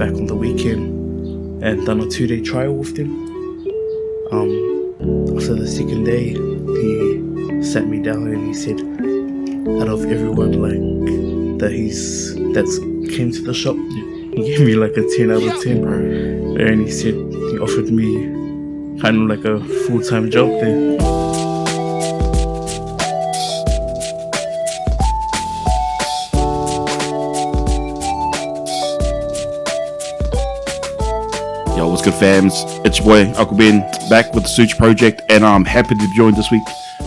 back on the weekend and done a 2-day trial with them. After the second day, he sat me down and he said, out of everyone that's came to the shop, he gave me like a 10 out of 10, and he said he offered me kind of like a full-time job there. Yo, what's good, fams? It's your boy Uncle Ben back with the S.U.I.T.S Project, and I'm happy to be joined this week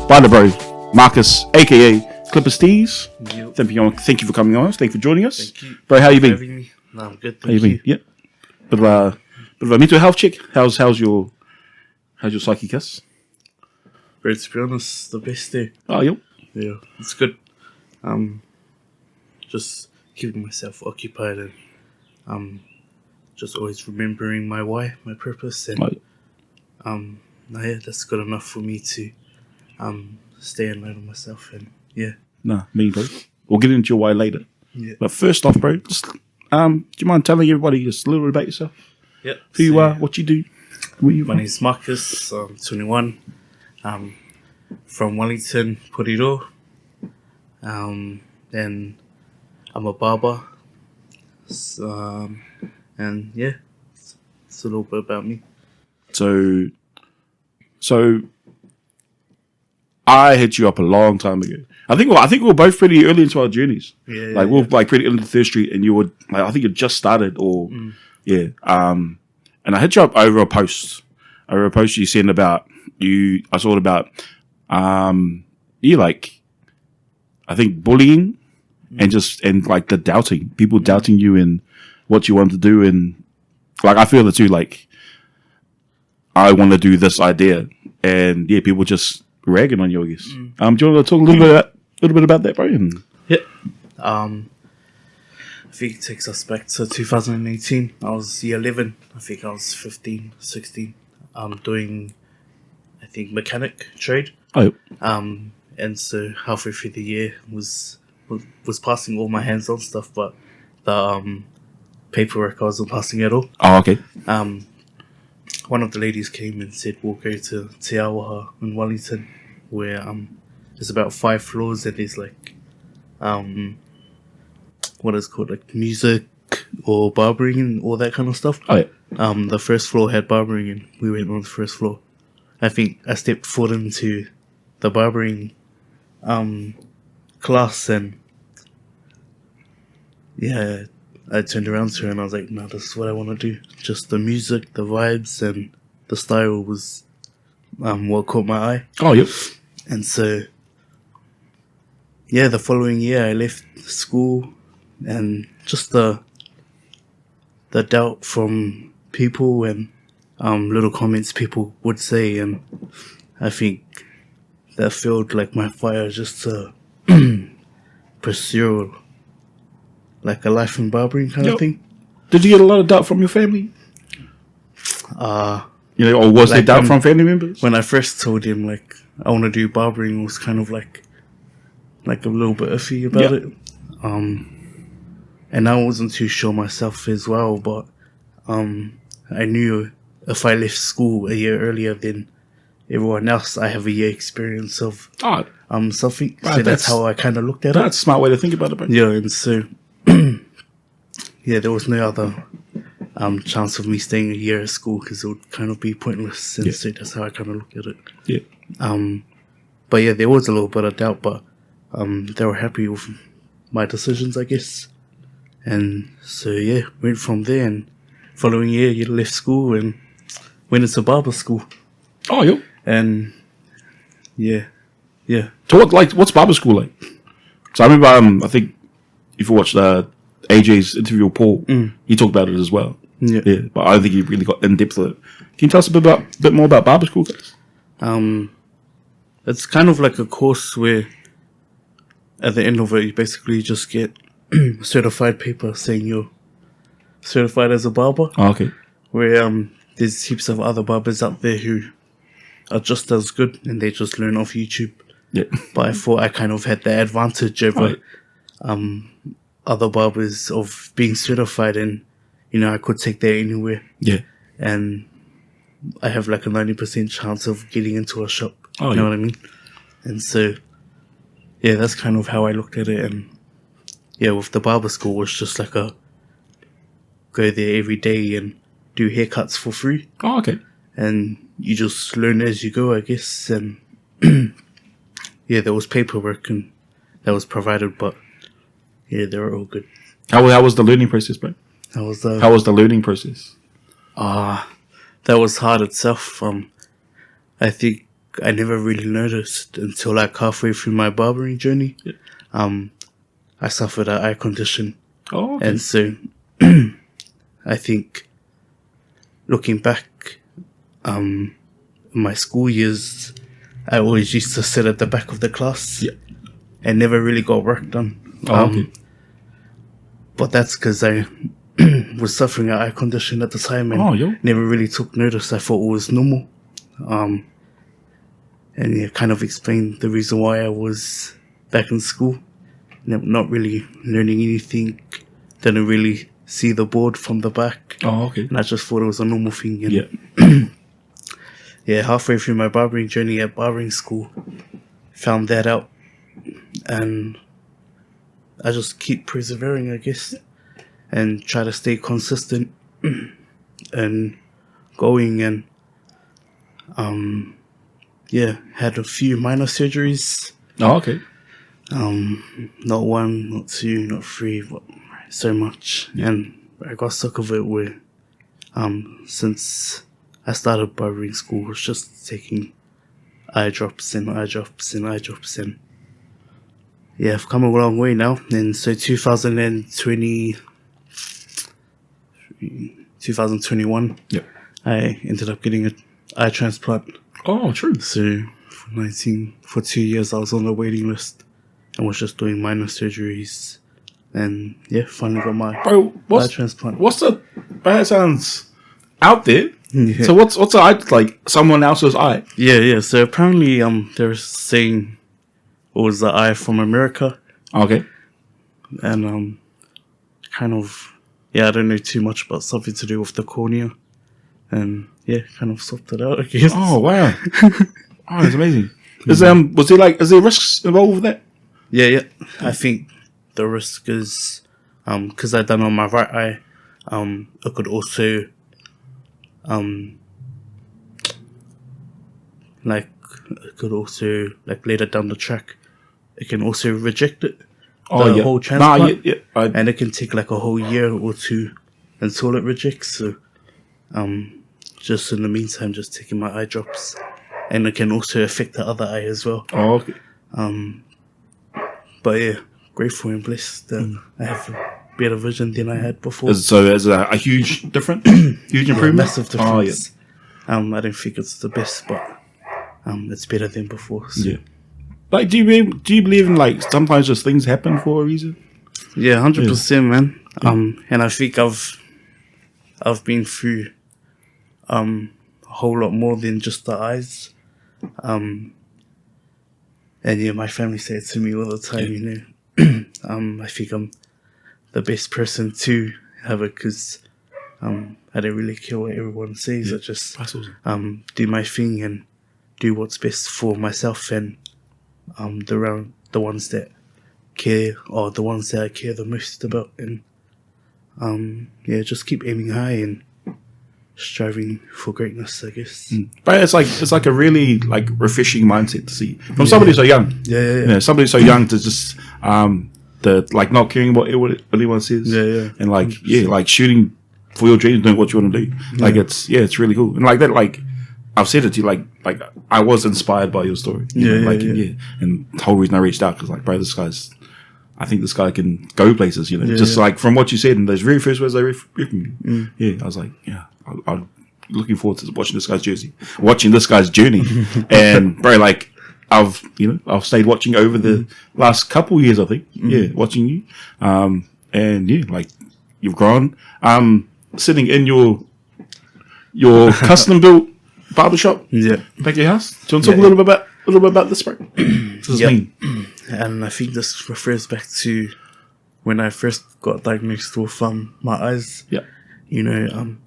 by the bro Marcus, aka Clipper Steez. Thank you for coming on. Thank you for joining us. Thank you, bro. How you been? Having me. No, I'm good. How you been? Yeah. Bit of a mental health check. How's your psyche, Cuss? Bro, to be honest, the best day. Oh, yo. Yeah, it's good. Just keeping myself occupied and just always remembering my why, my purpose, and yeah, that's good enough for me to stay in line with myself, and yeah. Nah, me, bro. We'll get into your why later. Yeah. But first off, bro, just do you mind telling everybody just a little bit about yourself? Yeah. Who you are, what you do, where you My from? name's Marcus. I'm 21. From Wellington, Puriro. And I'm a barber. And yeah, it's a little bit about me. So I hit you up a long time ago. I think we were both pretty early into our journeys. Yeah. We were like pretty into Third Street, and you were like, I think you just started, or yeah. And I hit you up over a post you sent about you. I saw it about you like, I think bullying and like the doubting, people doubting you and what you want to do, and like I feel it too. Like I want to do this idea, and yeah, people just ragging on you, I guess. Do you want to talk a little bit about that, bro? Yeah. I think it takes us back to 2018. I was year 11. I think I was 15, 16. Doing, I think, mechanic trade. Oh. And so halfway through the year was passing all my hands-on stuff, but the paperwork I wasn't passing at all. Oh, okay. One of the ladies came and said, we'll go to Te Awaha in Wellington, where there's about 5 floors, and there's like what is it called, like music or barbering and all that kind of stuff. Oh, yeah. The first floor had barbering, and we went on the first floor. I think I stepped foot into the barbering class, and yeah, I turned around to her and I was like, no, this is what I want to do. Just the music, the vibes, and the style was what caught my eye. Oh, yep. And so, yeah, the following year I left school, and just the doubt from people and little comments people would say, and I think that felt like my fire just to pursue like a life in barbering kind of thing. Did you get a lot of doubt from your family? Or was there doubt from family members? When I first told him like I want to do barbering, it was kind of like a little bit iffy about it. And I wasn't too sure myself as well, but I knew if I left school a year earlier than everyone else, I have a year experience of something. Right, so that's how I kind of looked at it. That's a smart way to think about it, bro. Yeah, and so yeah, there was no other chance of me staying a year at school because it would kind of be pointless, and so that's how I kind of looked at it. Yeah. But yeah, there was a little bit of doubt, but they were happy with my decisions, I guess. And so yeah, went from there, and following year, you left school and went into barber school. Oh, yo. And yeah. So what's barber school like? So I remember, I think if you watched AJ's interview with Paul, he talked about it as well. Yeah, but I don't think he really got in depth with it. Can you tell us a bit more about barber school, guys? It's kind of like a course where at the end of it, you basically just get certified paper saying you're certified as a barber. Oh, okay. Where there's heaps of other barbers out there who are just as good, and they just learn off YouTube. Yeah. But I thought I kind of had the advantage over other barbers of being certified, and I could take that anywhere, Yeah. and I have like a 90% chance of getting into a shop. Oh, you know yeah. what I mean? And so, yeah, that's kind of how I looked at it. And yeah, with the barber school, it's just like a go there every day and do haircuts for free. Oh, okay. And you just learn as you go, I guess. And yeah, there was paperwork and that was provided, but yeah, they were all good. How was the learning process, bro? That was How was the learning process? that was hard itself. I think I never really noticed until like halfway through my barbering journey. Yeah. I suffered an eye condition, Oh, okay. and so I think looking back, in my school years, I always used to sit at the back of the class. Yeah. And never really got work done. Okay. But that's because I was suffering an eye condition at the time and never really took notice. I thought it was normal. And yeah, kind of explained the reason why I was back in school. Not really learning anything. Didn't really see the board from the back. Oh, okay. And I just thought it was a normal thing. And Yeah. yeah, halfway through my barbering journey at barbering school, found that out. And I just keep persevering, I guess, and try to stay consistent and going. And yeah, had a few minor surgeries. Oh, okay. Not one, not two, not three, but so much. And I got sick of it where since I started barbering school, it's just taking eye drops and eye drops and eye drops. And yeah, I've come a long way now. And so 2021, Yeah. I ended up getting an eye transplant. Oh, true. So for 2 years, I was on the waiting list and was just doing minor surgeries. And yeah, finally got my eye transplant. That sounds out there. Yeah. So what's the eye like? Someone else's eye? Yeah. So apparently, they're saying it was the eye from America. Okay. And kind of, yeah, I don't know too much, but something to do with the cornea. And yeah, kind of sorted it out, I guess. Oh wow. Oh, that's amazing. Is there risks involved with that? Yeah. I think the risk is because I done on my right eye, it could also later down the track, it can also reject it. The whole transplant. And it can take like a whole year or two until it rejects. So just in the meantime, just taking my eye drops. And it can also affect the other eye as well. Oh, okay. But yeah, grateful and blessed that I have a better vision than I had before. So is it a huge difference? Huge improvement? Massive difference. I don't think it's the best, but it's better than before. So. Yeah. Like, do you believe in like sometimes just things happen for a reason? Yeah, 100%, man. And I think I've been through a whole lot more than just the eyes. And yeah, my family say it to me all the time. I think I'm the best person to have it because I don't really care what everyone says. I just do my thing and do what's best for myself and the ones that care or the ones that I care the most about. And just keep aiming high and striving for greatness, I guess. But it's like a really like refishing mindset to see from somebody so young. Yeah. Somebody so young to just the like not caring what anyone says. Yeah. And like 100%. Like shooting for your dreams, doing what you want to do. Like it's really cool. And like that, like I've said it to you, like I was inspired by your story. And the whole reason I reached out because like, bro, I think this guy can go places. Like from what you said in those very first words I read from you. Yeah, I was like, I'm looking forward to watching this guy's journey. And bro, like I've stayed watching over the last couple years, I think. Yeah, watching you. And like you've grown. Sitting in your custom built barber shop. Yeah. Back at your house. Do you want to talk a little bit about this, bro? What does it mean? And I think this refers back to when I first got diagnosed with my eyes. Yeah. you know,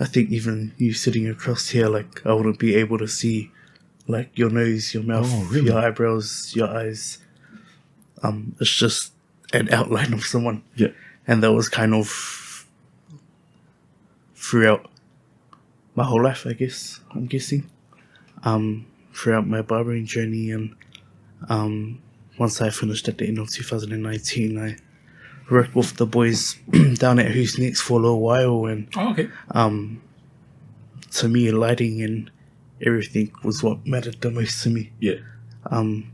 I think even you sitting across here, like, I wouldn't be able to see, like, your nose, your mouth, Oh, really? your eyebrows, your eyes. It's just an outline of someone. Yeah. And that was kind of throughout my whole life, I guess, I'm guessing. Throughout my barbering journey, and once I finished at the end of 2019, I worked with the boys down at Who's Next for a little while, and Oh, okay. to me, lighting and everything was what mattered the most to me. Yeah. And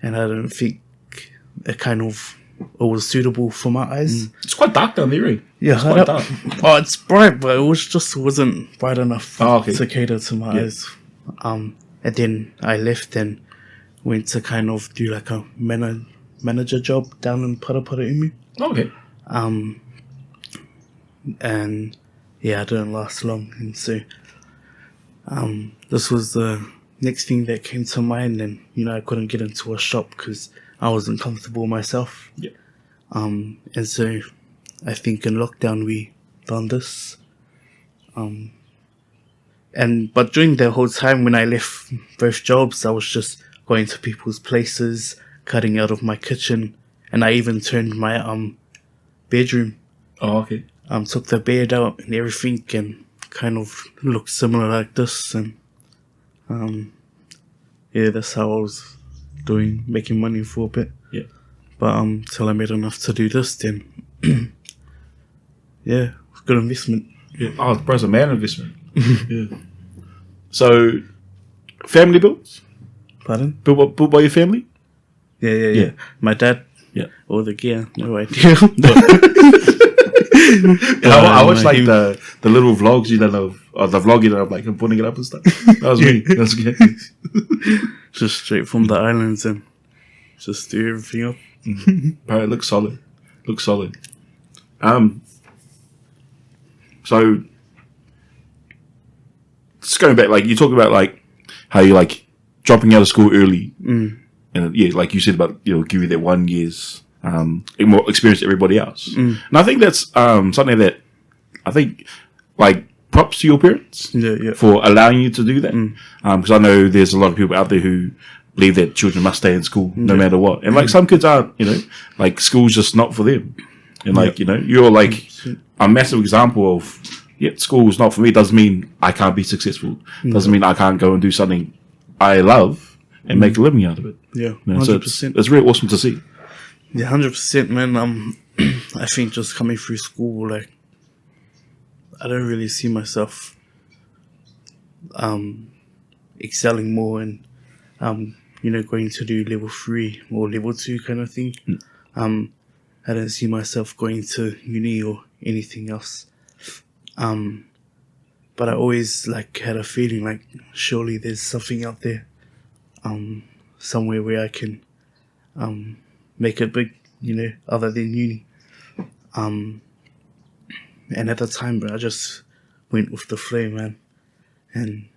I don't think it was suitable for my eyes. It's quite dark down there, eh? Yeah, It's quite dark. Oh, it's bright, but it wasn't bright enough Okay. to cater to my eyes. And then I left and went to kind of do like a manager job down in Paraparaumu. Okay. And yeah, I didn't last long, and so this was the next thing that came to mind, and I couldn't get into a shop because I wasn't comfortable myself. Yeah. And so I think in lockdown we found this. But during the whole time when I left both jobs, I was just going to people's places, cutting out of my kitchen, and I even turned my bedroom. Oh, okay. Took the bed out and everything, and kind of looked similar like this, and yeah, that's how I was making money for a bit. Yeah. But till I made enough to do this, then yeah, good investment. Yeah. Oh, the price of man investment. Yeah. So, family built? Pardon? Built by your family? Yeah. My dad. Yeah. Or the gear, no idea. I watched like the little vlogs you done of the vlogging of like him putting it up and stuff. That was me. That's good. Just straight from the islands and just do everything up. Right, it looks solid. So just going back, like you talk about like how you like dropping out of school early, and yeah, like you said about give you that 1 year's more experience to everybody else, and I think that's something that I think like props to your parents for allowing you to do that, because I know there's a lot of people out there who believe that children must stay in school no matter what, and like some kids aren't, like school's just not for them, and like you're like a massive example of school is not for me. Doesn't mean I can't be successful. Doesn't mean I can't go and do something I love and make a living out of it. Yeah, so 100%. it's really awesome to see. Yeah, 100%, man. I think just coming through school, like, I don't really see myself excelling more and going to do level 3 or level 2 kind of thing. I don't see myself going to uni or anything else. But I always like had a feeling like surely there's something out there, somewhere where I can make it big, other than uni. And at the time, I just went with the flow, man. And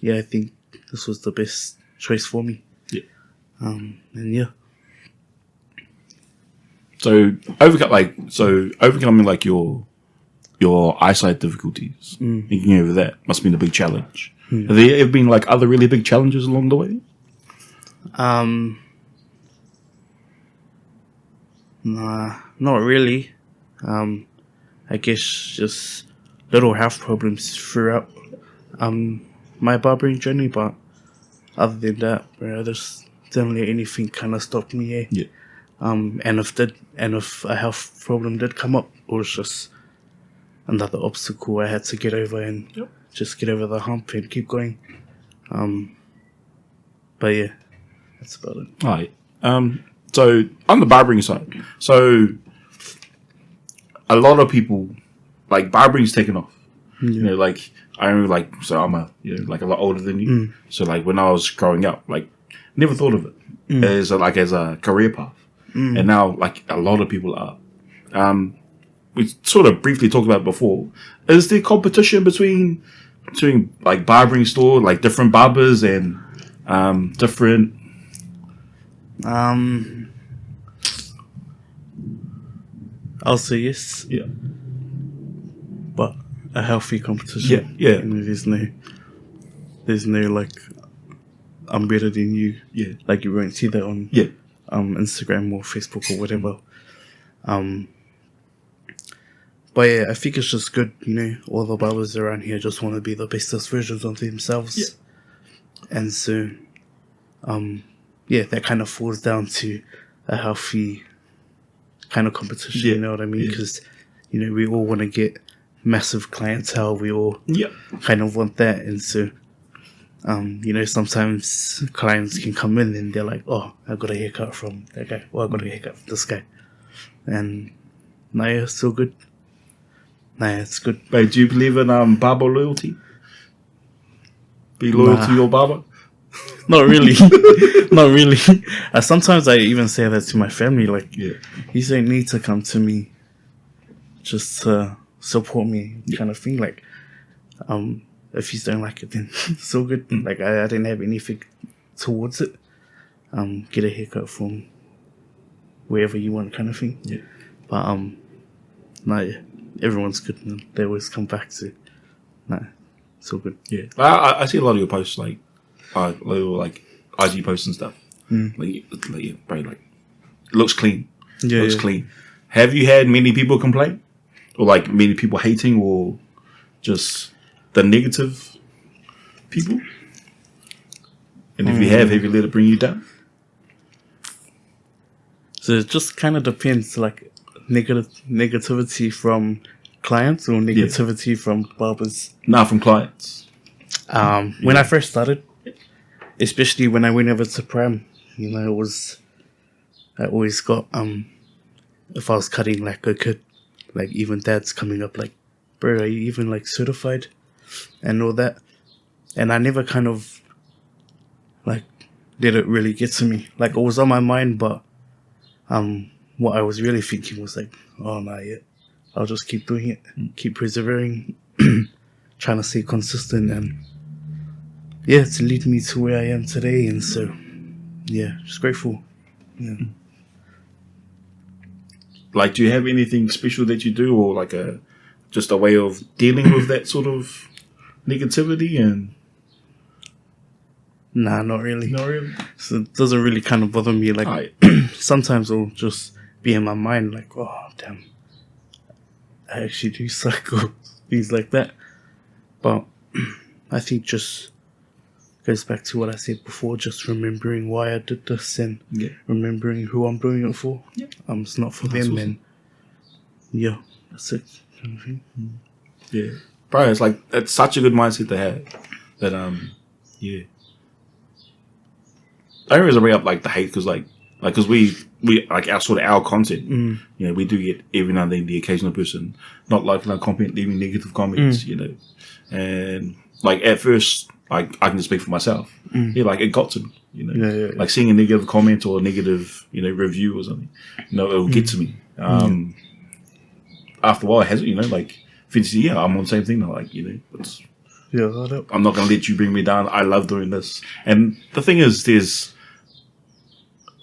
yeah, I think this was the best choice for me. Yeah. And yeah. So overcoming like your eyesight difficulties, thinking over that must have been a big challenge. Have there ever been like other really big challenges along the way? Nah, not really. I guess just little health problems throughout my barbering journey, but other than that, bro, there's didn't let anything kind of stop me. Yeah. And if a health problem did come up, it was just another obstacle I had to get over and just get over the hump and keep going. But yeah, that's about it. All right. So on the barbering side, so a lot of people like barbering's taken off. Like I remember, like so I'm like a lot older than you. So like when I was growing up, like never thought of it as a career path, and now like a lot of people are. We sort of briefly talked about it before. Is there competition between like barbering store, like different barbers and different? I'll say yes. Yeah. but a healthy competition. Yeah. You know, there's no like, I'm better than you. Yeah. Like you won't see that on Instagram or Facebook or whatever. But yeah, I think it's just good, you know, all the barbers around here just want to be the bestest versions of themselves. Yeah. And so, that kind of falls down to a healthy kind of competition, you know what I mean? Because, you know, we all want to get massive clientele. We all kind of want that. And so, you know, sometimes clients can come in and they're like, oh, I got a haircut from that guy. Or I got a haircut from this guy. And now it's still good. Nah, it's good. But do you believe in barber loyalty? Be loyal to your barber? Not really. Not really. Sometimes I even say that to my family. Like, you don't need to come to me just to support me, kind of thing. Like, if you don't like it, then it's so good. Like, I didn't have anything towards it. Get a haircut from wherever you want, kind of thing. Yeah. But everyone's good, and they always come back to. It's all good. Yeah, I see a lot of your posts, like little like IG posts and stuff. Like, bro, like it looks clean. Yeah, looks clean. Have you had many people complain, or like many people hating, or just the negative people? And if you have you let it bring you down? So it just kind of depends, like negativity from clients or negativity from barbers? Nah, from clients. When I first started, especially when I went over to Pram, you know, I always got, if I was cutting like a kid, like even dads coming up like, bro, are you even like certified? And all that. And I never kind of like let it really get to me. Like it was on my mind, but what I was really thinking was like, oh no, I'll just keep doing it, keep persevering, trying to stay consistent, and to lead me to where I am today. And so, just grateful. Yeah. Like, do you have anything special that you do, or like just a way of dealing with that sort of negativity? And nah, not really. Not really. So it doesn't really kind of bother me. Like sometimes I'll just be in my mind like, oh damn, I actually do suck, or things like that. But I think just goes back to what I said before, just remembering why I did this and remembering who I'm doing it for. Yeah. It's not for them, awesome. And that's it. Kind of thing. Yeah. Bro, it's like, it's such a good mindset to have. That I always bring up like the hate because because we like our content, you know, we do get every now and then the occasional person not liking our comment, leaving negative comments, you know, and like at first, like I can just speak for myself, like it got to me, you know, like seeing a negative comment or a negative, you know, review or something, you know, it'll get to me. After a while, it hasn't, you know, like eventually, I'm on the same thing now, like, you know, I'm not gonna let you bring me down. I love doing this, and the thing is, there's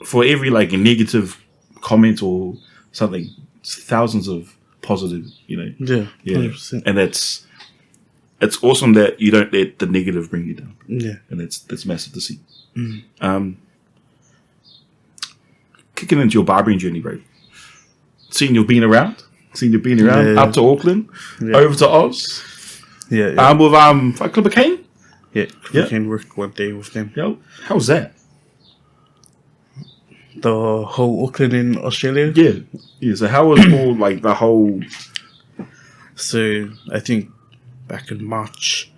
for every like a negative comment or something, it's thousands of positive, you know. Yeah. 100%. And it's awesome that you don't let the negative bring you down. Yeah. And that's massive to see. Kicking into your barbering journey, bro. Seeing you've been around up to Auckland, over to Oz. Yeah. With Clipper Kane. Yeah. Clipper Kane worked one day with them. Yo, how's that? The whole Auckland in Australia? Yeah. So how was all like the whole? So I think back in March,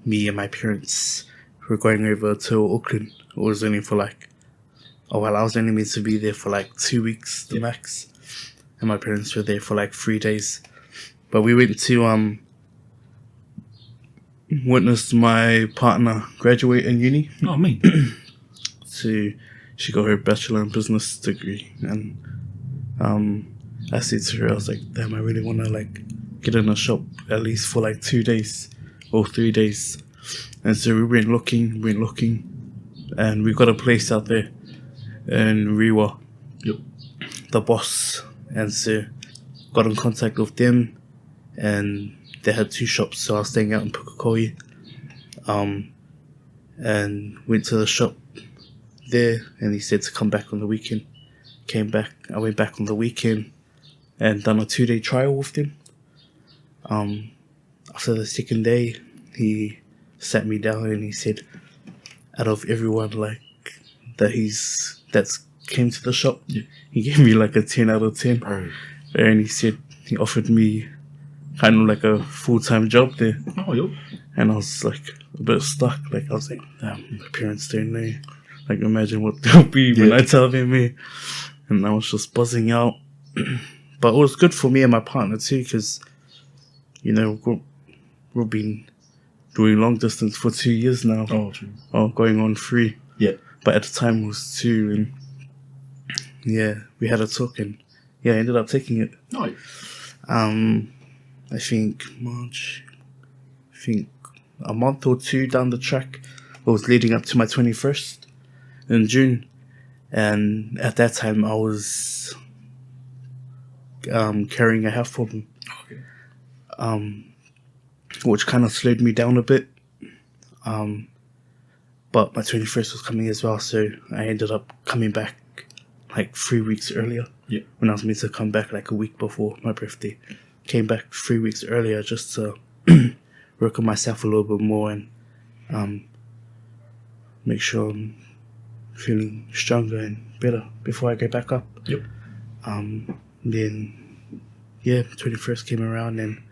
me and my parents were going over to Auckland. It was only for I was only meant to be there for 2 weeks, the max. And my parents were there for 3 days. But we went to witness my partner graduate in uni. Oh, me. So she got her bachelor in business degree, and I said to her, I was like, damn, I really want to get in a shop at least for 2 days or 3 days. And so we went looking, and we got a place out there in Rewa, the boss. And so got in contact with them, and they had 2 shops, so I was staying out in Pukekohe. And went to the shop there, and he said to come back on the weekend. Came back. I went back on the weekend and done a 2-day trial with him. After the second day, he sat me down and he said, out of everyone that's came to the shop, he gave me like a 10 out of 10. Bro. And he said he offered me kind of like a full-time job there. Oh, yo. And I was like a bit stuck. Like I was like, damn, my parents don't know. Like imagine what they'll be when I tell them me. And I was just buzzing out. But it was good for me and my partner too, because, you know, we've been doing long distance for 2 years now. Oh, true. Oh, going on 3. Yeah. But at the time it was 2, and yeah, we had a talk, and yeah, I ended up taking it. Oh. I think a month or 2 down the track, it was leading up to my 21st in June, and at that time I was carrying a health problem, which kind of slowed me down a bit. But my 21st was coming as well, so I ended up coming back like 3 weeks earlier. Yeah. When I was meant to come back like a week before my birthday. Came back 3 weeks earlier just to work on myself a little bit more and make sure I'm feeling stronger and better before I go back up. Yep. Then, yeah, 21st came around, and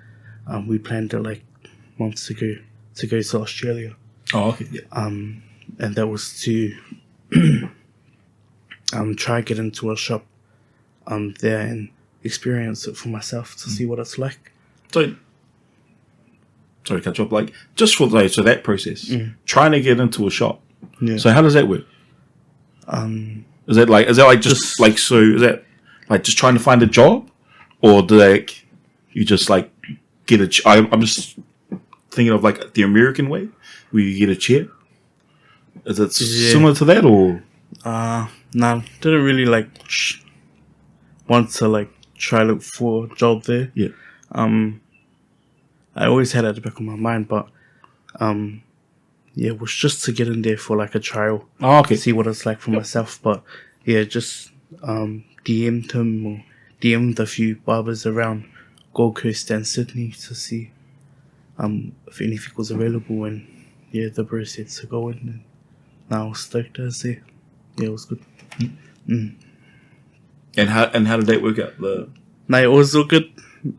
we planned it like months ago to go to Australia. Oh, okay. Yeah. And that was to try and get into a shop there and experience it for myself to see what it's like. So, sorry to cut you off. Like, just for that process, trying to get into a shop. Yeah. So how does that work? Is that like just like, so is that like just trying to find a job, or do like you just like get a? I'm just thinking of like the American way, where you get a chair. Is it similar to that, or? No, didn't really like want to like try look for a job there. Yeah. I always had it at the back of my mind, but yeah, it was just to get in there for like a trial. Oh, okay. See what it's like for myself. But yeah, just DM'd him or DM'd a few barbers around Gold Coast and Sydney to see if anything was available, and yeah, the bro said to go in, and now I was stoked as there. Yeah, it was good. And how did that work out? No, it was all good.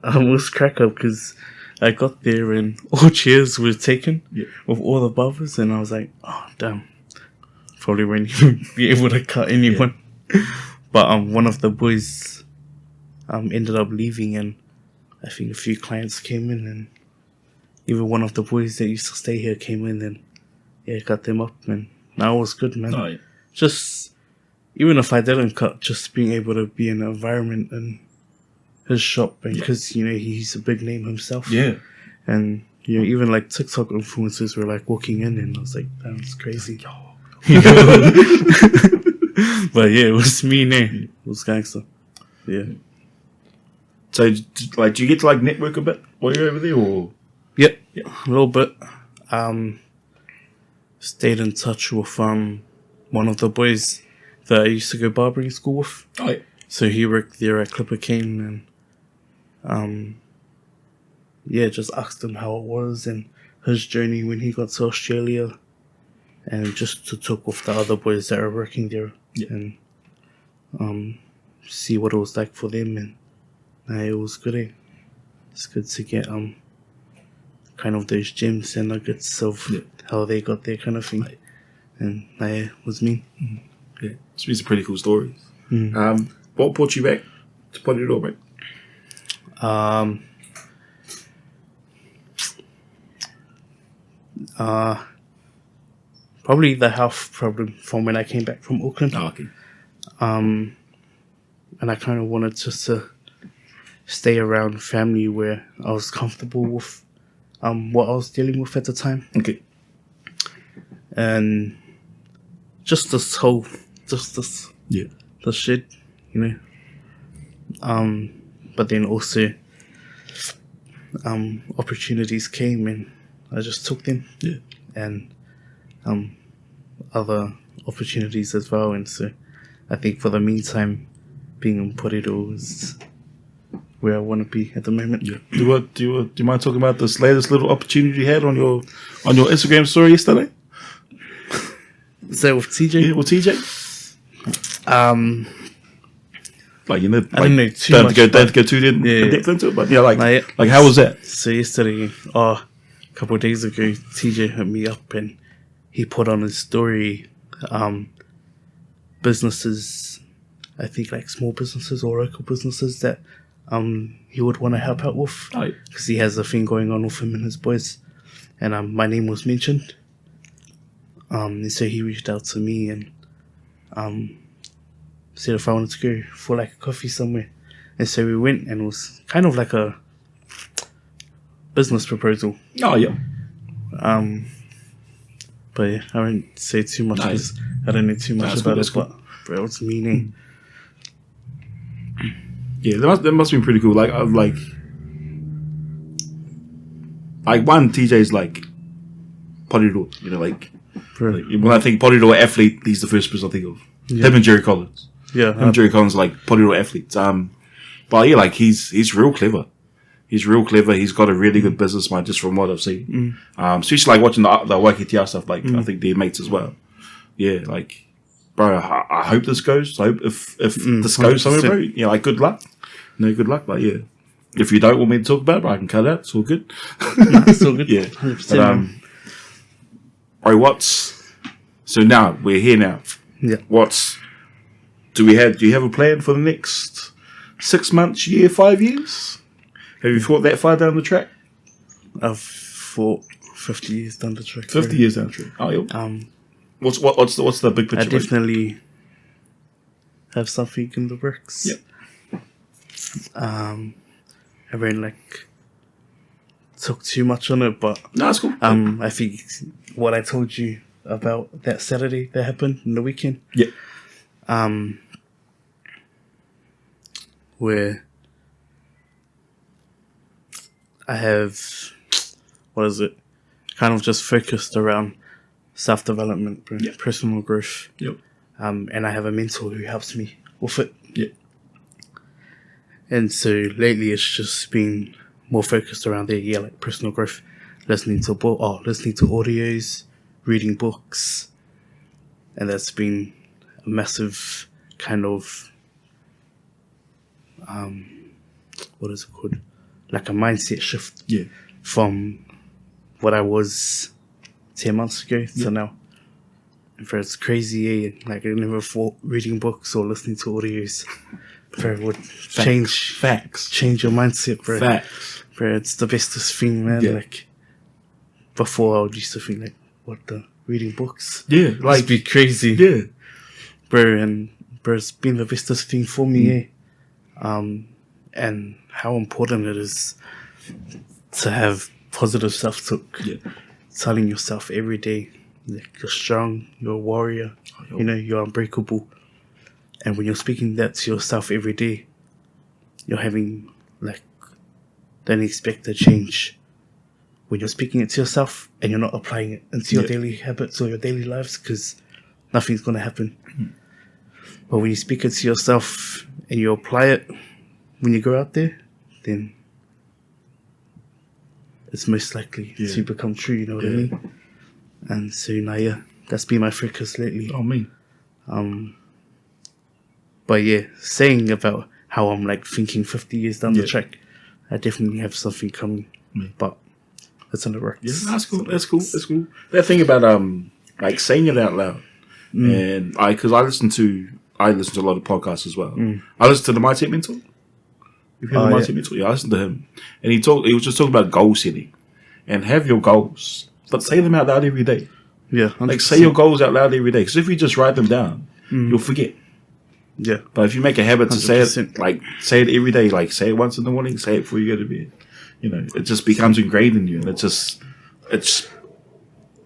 I was crack up because I got there and all chairs were taken with all the barbers, and I was like, oh damn, probably won't even be able to cut anyone. But one of the boys ended up leaving, and I think a few clients came in, and even one of the boys that used to stay here came in, and yeah, cut them up, and now it was good, man. Oh, yeah. Just even if I didn't cut, just being able to be in an environment and his shop, and because you know he's a big name himself. Yeah. And you know, even like TikTok influencers were like walking in, and I was like, that's crazy. But yeah, it was me, it was gangster. Yeah. So, like, do you get to like network a bit while you're over there, or? Yep, a little bit. Stayed in touch with one of the boys that I used to go barbering school with. Oh, yeah. So he worked there at Clipper Cane, and yeah, just asked him how it was and his journey when he got to Australia, and just to talk with the other boys that are working there and see what it was like for them, and it was good. It's good to get kind of those gems and nuggets of how they got there, kind of thing. And it was me. Yeah, it's been some pretty cool stories. What brought you back to Porirua, mate? Probably the health problem from when I came back from Auckland. Oh, okay. And I kind of wanted just to stay around family where I was comfortable with what I was dealing with at the time. Okay. And just this shit, you know. But then also opportunities came and I just took them. Yeah. And other opportunities as well. And so I think for the meantime, being in Porirua is where I want to be at the moment. Yeah. Do you mind talking about this latest little opportunity you had on your Instagram story yesterday? Is that with TJ? Yeah, with TJ. Like, you know, I don't know too don't much. Have to go too in depth into it, but yeah, like how was that? So yesterday, a couple of days ago, TJ hit me up and he put on his story, businesses, I think like small businesses or local businesses that he would want to help out with, because he has a thing going on with him and his boys, and my name was mentioned. And so he reached out to me and said if I wanted to go for like a coffee somewhere, and so we went, and it was kind of like a business proposal. Oh yeah. But yeah, I won't say too much because I don't know too much about it. But bro, it's meaning. Yeah, that must have been pretty cool. Like one TJ's like Porirua, you know, like when I think Porirua athlete, he's the first person I think of. Yeah. Him and Jerry Collins. Yeah, him and Jerry Collins are like Porirua athletes. But yeah, like he's real clever. He's real clever. He's got a really good business mind, just from what I've seen. Especially like watching the Waikatia stuff. Like I think they're mates as well. Yeah, like bro, I hope this goes. I hope if this goes somewhere, bro, you know, like good luck. No, good luck. Like yeah, if you don't want me to talk about it, bro, I can cut it out. It's all good. It's all good. Yeah. But, bro, so now we're here now. Yeah. Do you have a plan for the next 6 months, year, 5 years? Have you thought that far down the track? I've thought 50 years down the track. 50 years down the track. Oh, yeah. What's the big picture? I definitely have something in the works. Yep. I won't like talk too much on it, but no, that's cool. I think what I told you about that Saturday that happened in the weekend. Yeah. Where I have, kind of just focused around self-development, personal growth. Yep. And I have a mentor who helps me with it. Yeah. And so lately it's just been more focused around there, like personal growth, listening to audios, reading books, and that's been a massive kind of what is it called? Like a mindset shift. Yeah. From what I was 10 months ago to now. And for it's crazy, like I never thought reading books or listening to audios would change your mindset, bro. Facts. Bro, it's the bestest thing, man. Yeah. Like before I used to think like, what the reading books? Yeah, like it'd be crazy. Yeah. Bro, it's been the bestest thing for me, and how important it is to have positive self-talk. Yeah. Telling yourself every day, like, you're strong, you're a warrior, you're unbreakable. And when you're speaking that to yourself every day, you're having, like, the unexpected change. When you're speaking it to yourself and you're not applying it into your daily habits or your daily lives, because nothing's going to happen. But when you speak it to yourself and you apply it when you go out there, then it's most likely to become true, you know what I mean? And so now, that's been my focus lately. Oh, me. But yeah, saying about how I'm like thinking 50 years down the track, I definitely have something coming. But it's in the works. Yeah, that's cool. That's cool. That thing about like saying it out loud, and because I listen to a lot of podcasts as well. I listen to the My Tech Mentor. You've heard of My Tech Mentor? Yeah, I listened to him, and he was just talking about goal setting, and have your goals, but say them out loud every day. Yeah, 100%. Like say your goals out loud every day. Because if you just write them down, you'll forget. Yeah, but if you make a habit to 100%. say it, like say it every day, like say it once in the morning, say it before you go to bed. You know, it just becomes ingrained in you, and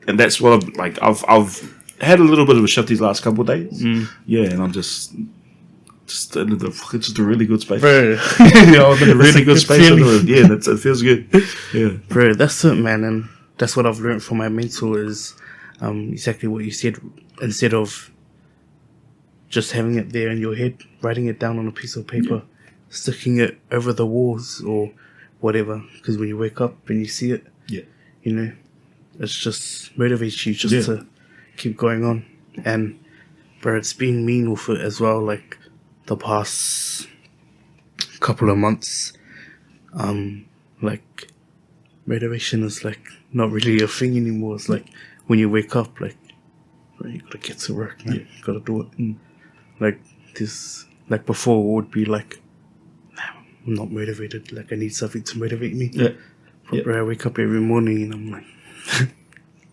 and that's what I've had a little bit of a shift these last couple of days. Yeah, and just in just a really good space. Bro. Yeah, I'm in a really good good space. feeling. Yeah, it feels good. Yeah. Bro, that's it, man, and that's what I've learned from my mentor is exactly what you said. Instead of just having it there in your head, writing it down on a piece of paper, sticking it over the walls or whatever, because when you wake up and you see it, you know, it's just motivates you just to keep going on. And bro, it's been mean with it as well, like the past couple of months. Like motivation is like not really a thing anymore. It's like when you wake up, like bro, you gotta get to work, man. You gotta do it. Like this, like before it would be like, nah, I'm not motivated. Like I need something to motivate me. But bro, I wake up every morning and I'm like,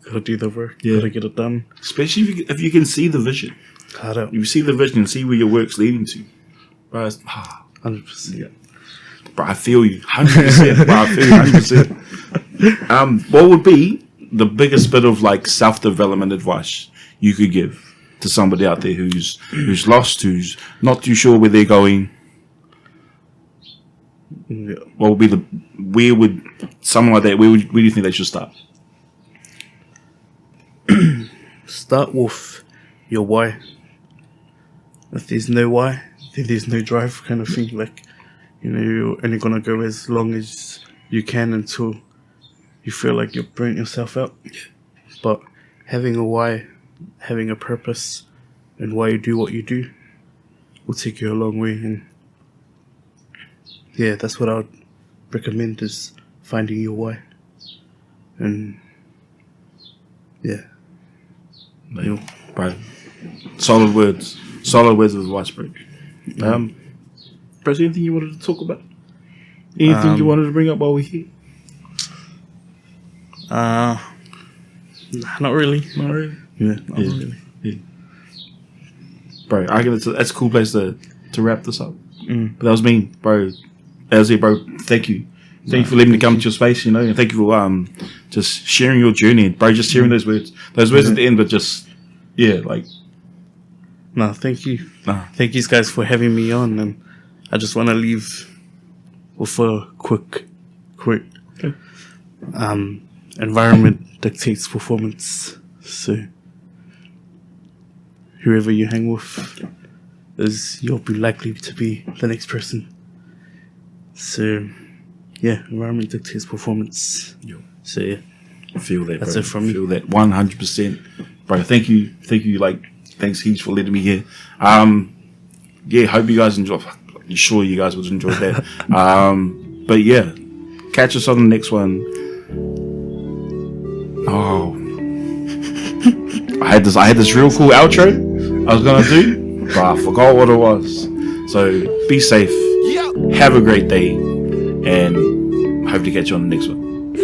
gotta do the work. Gotta get it done. Especially if you can see the vision. Hard out. You see the vision and see where your work's leading to. Bro, 100%. Yeah. Bro, I feel you. 100%. Bro, I feel you 100%. What would be the biggest bit of like self-development advice you could give to somebody out there who's lost, who's not too sure where they're going? What would be where would someone like that, where do you think they should start? Start with your why. If there's no why, then there's no drive, kind of thing. Like, you know, you're only gonna go as long as you can until you feel like you're burnt yourself out. But having a why, having a purpose, and why you do what you do will take you a long way. And yeah, that's what I would recommend, is finding your why. And yeah, Bro, solid words of advice, bro. Bro, is there anything you wanted to talk about? Anything you wanted to bring up while we're here? Nah, not really. Not really. Yeah, not really. Yeah. Bro, I think that's a cool place to wrap this up. But that was me, bro. That was it, bro. Thank you. Thank you for letting me come to your space, you know, and thank you for just sharing your journey, bro. Just sharing those words at the end, but just like. No, thank you. Thank you guys for having me on, and I just want to leave with a quick environment dictates performance. So whoever you hang with you'll be likely to be the next person. So yeah, environment dictates performance. So yeah, feel that. That's bro. it from me. Feel that 100%, bro. Thank you. Like, thanks heaps for letting me here. Hope you guys enjoy. I'm sure you guys would enjoy that. But yeah, catch us on the next one. Oh, I had this real cool outro I was gonna do, but I forgot what it was. So be safe, have a great day, and hope to catch you on the next one.